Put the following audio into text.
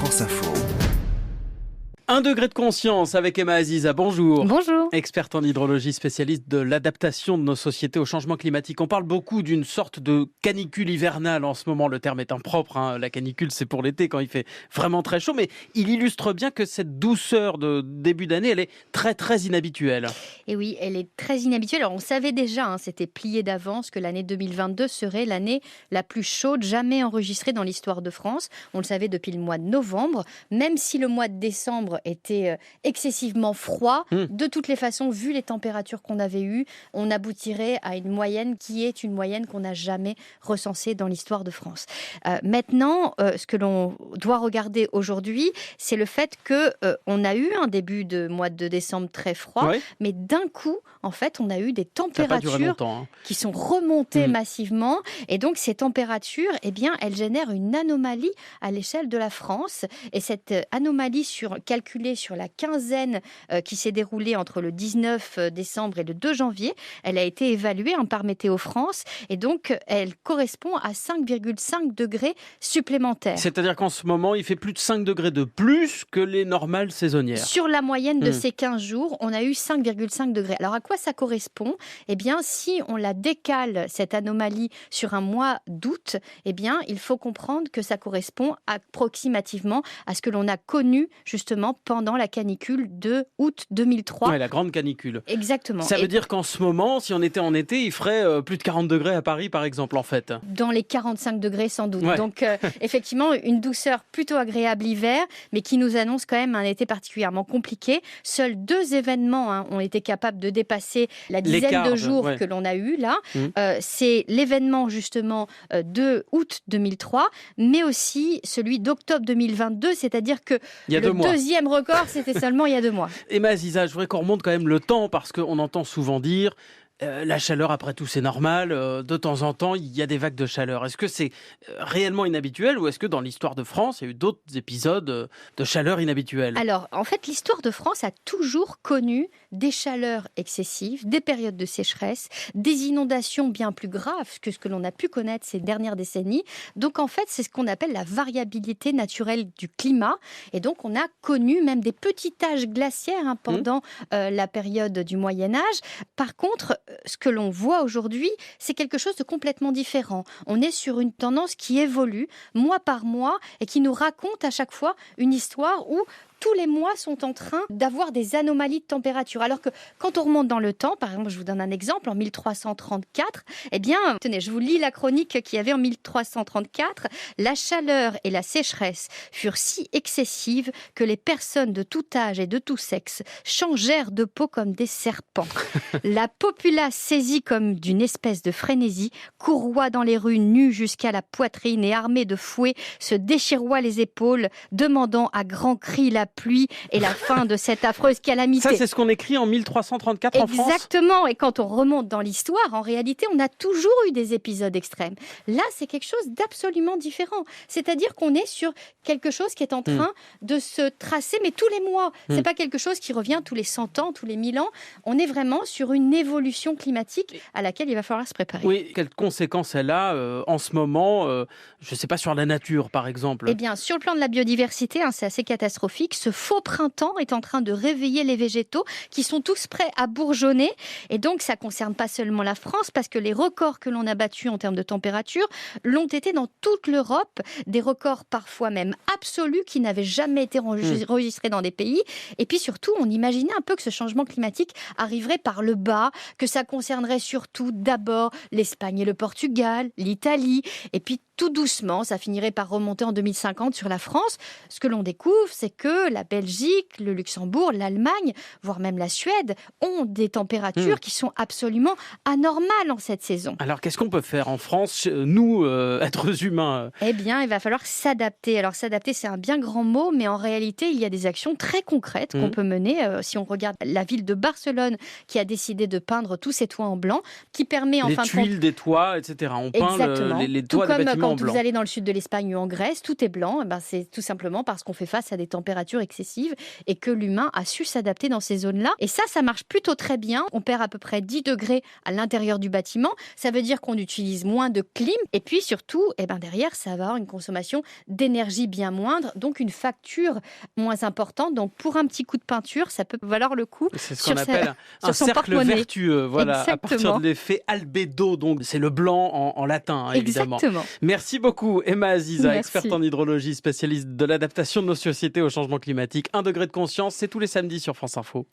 France Info. 1 degré de conscience avec Emma Aziza, bonjour. Bonjour. Experte en hydrologie, spécialiste de l'adaptation de nos sociétés au changement climatique. On parle beaucoup d'une sorte de canicule hivernale en ce moment, le terme est impropre. La canicule, c'est pour l'été quand il fait vraiment très chaud, mais il illustre bien que cette douceur de début d'année, elle est très très inhabituelle. Et oui, elle est très inhabituelle. Alors on savait déjà, c'était plié d'avance, que l'année 2022 serait l'année la plus chaude jamais enregistrée dans l'histoire de France. On le savait depuis le mois de novembre, même si le mois de décembre était excessivement froid. De toutes les façons, vu les températures qu'on avait eues, on aboutirait à une moyenne qui est une moyenne qu'on n'a jamais recensée dans l'histoire de France. Maintenant, ce que l'on doit regarder aujourd'hui, c'est le fait qu'on a eu un début de mois de décembre très froid, mais d'un coup, en fait, on a eu des températures qui sont remontées massivement. Et donc, ces températures, elles génèrent une anomalie à l'échelle de la France. Et cette anomalie calculée sur la quinzaine qui s'est déroulée entre le 19 décembre et le 2 janvier, elle a été évaluée par Météo France. Et donc, elle correspond à 5,5 degrés supplémentaires. C'est-à-dire qu'en ce moment, il fait plus de 5 degrés de plus que les normales saisonnières. Sur la moyenne de ces 15 jours, on a eu 5,5 degrés. Alors, à quoi ça correspond ? Si on la décale, cette anomalie, sur un mois d'août, il faut comprendre que ça correspond approximativement à ce que l'on a connu, justement, pendant la canicule de août 2003. Oui, la grande canicule. Exactement. Ça veut dire qu'en ce moment, si on était en été, il ferait plus de 40 degrés à Paris, par exemple, en fait. Dans les 45 degrés, sans doute. Ouais. Donc, effectivement, une douceur plutôt agréable l'hiver, mais qui nous annonce quand même un été particulièrement compliqué. Seuls 2 événements ont été capables de dépasser la dizaine de jours que l'on a eu là. C'est l'événement, justement, de août 2003, mais aussi celui d'octobre 2022, c'est-à-dire que le deuxième record, c'était seulement il y a 2 mois. Emma Aziza, je voudrais qu'on remonte quand même le temps, parce qu'on entend souvent dire la chaleur, après tout, c'est normal. De temps en temps, il y a des vagues de chaleur. Est-ce que c'est réellement inhabituel, ou est-ce que dans l'histoire de France, il y a eu d'autres épisodes de chaleur inhabituelle ? Alors, en fait, l'histoire de France a toujours connu des chaleurs excessives, des périodes de sécheresse, des inondations bien plus graves que ce que l'on a pu connaître ces dernières décennies. Donc, en fait, c'est ce qu'on appelle la variabilité naturelle du climat. Et donc, on a connu même des petits âges glaciaires pendant la période du Moyen-Âge. Par contre, ce que l'on voit aujourd'hui, c'est quelque chose de complètement différent. On est sur une tendance qui évolue mois par mois et qui nous raconte à chaque fois une histoire où tous les mois sont en train d'avoir des anomalies de température. Alors que quand on remonte dans le temps, par exemple, je vous donne un exemple, en 1334, tenez, je vous lis la chronique qu'il y avait en 1334. La chaleur et la sécheresse furent si excessives que les personnes de tout âge et de tout sexe changèrent de peau comme des serpents. La populace, saisie comme d'une espèce de frénésie, courroie dans les rues nue jusqu'à la poitrine et armée de fouets, se déchiroie les épaules, demandant à grands cris la pluie et la fin de cette affreuse calamité. Ça, c'est ce qu'on écrit en 1334 en France ? Exactement. Et quand on remonte dans l'histoire, en réalité, on a toujours eu des épisodes extrêmes. Là, c'est quelque chose d'absolument différent. C'est-à-dire qu'on est sur quelque chose qui est en train de se tracer, mais tous les mois. C'est pas quelque chose qui revient tous les 100 ans, tous les 1000 ans. On est vraiment sur une évolution climatique à laquelle il va falloir se préparer. Oui, quelles conséquences elle a en ce moment, je ne sais pas, sur la nature, par exemple ? Sur le plan de la biodiversité, c'est assez catastrophique. Ce faux printemps est en train de réveiller les végétaux qui sont tous prêts à bourgeonner. Et donc, ça ne concerne pas seulement la France, parce que les records que l'on a battus en termes de température l'ont été dans toute l'Europe. Des records parfois même absolus qui n'avaient jamais été enregistrés dans des pays. Et puis surtout, on imaginait un peu que ce changement climatique arriverait par le bas, que ça concernerait surtout d'abord l'Espagne et le Portugal, l'Italie. Et puis tout doucement, ça finirait par remonter en 2050 sur la France. Ce que l'on découvre, c'est que la Belgique, le Luxembourg, l'Allemagne, voire même la Suède, ont des températures qui sont absolument anormales en cette saison. Alors, qu'est-ce qu'on peut faire en France, nous, êtres humains ? Il va falloir s'adapter. Alors, s'adapter, c'est un bien grand mot, mais en réalité, il y a des actions très concrètes qu'on peut mener. Si on regarde la ville de Barcelone, qui a décidé de peindre tous ses toits en blanc, qui permet en fin de compte... Les tuiles des toits, etc. On peint les toits des bâtiments en blanc. Quand vous allez dans le sud de l'Espagne ou en Grèce, tout est blanc. C'est tout simplement parce qu'on fait face à des températures température excessive et que l'humain a su s'adapter dans ces zones-là. Et ça marche plutôt très bien. On perd à peu près 10 degrés à l'intérieur du bâtiment. Ça veut dire qu'on utilise moins de clim. Et puis surtout, derrière, ça va avoir une consommation d'énergie bien moindre, donc une facture moins importante. Donc pour un petit coup de peinture, ça peut valoir le coup. C'est ce qu'on appelle un cercle vertueux. Voilà, à partir de l'effet albédo. Donc c'est le blanc en latin, évidemment. Exactement. Merci beaucoup, Emma Aziza, experte en hydrologie, spécialiste de l'adaptation de nos sociétés au changement climatique. 1 degré de conscience, c'est tous les samedis sur France Info.